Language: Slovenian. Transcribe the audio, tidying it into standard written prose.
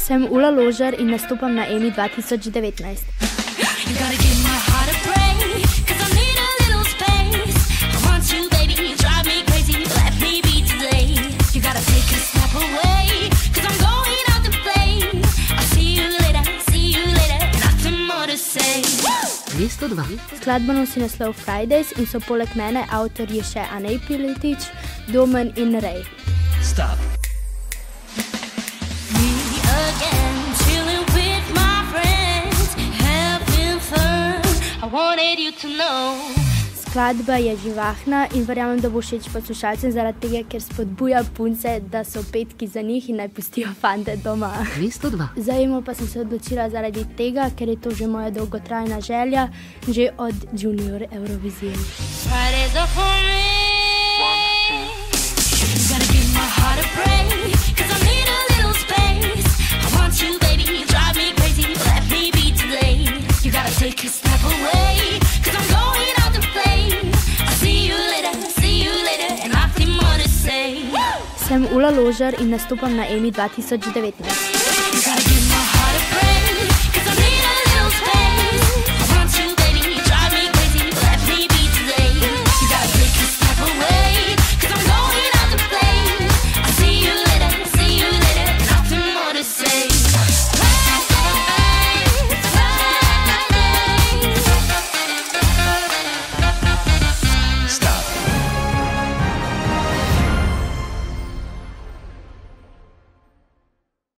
Sem Ula Ložar in nastopam na EMI 2019. Skladbo nosi naslov Fridays in so poleg mene avtorji še Anej Piletič, Domen in Rej. Stop. Skladba je živahna in verjamem, da bo všeč poslušalcem zaradi tega, ker spodbuja punce, da so petki za njih in naj pustijo fante doma. Za EMO pa sem se odločila zaradi tega, ker je to že moja dolgotrajna želja, že od Junior Eurovizije. Sem Ula Ložar in nastopam na EMI 2019.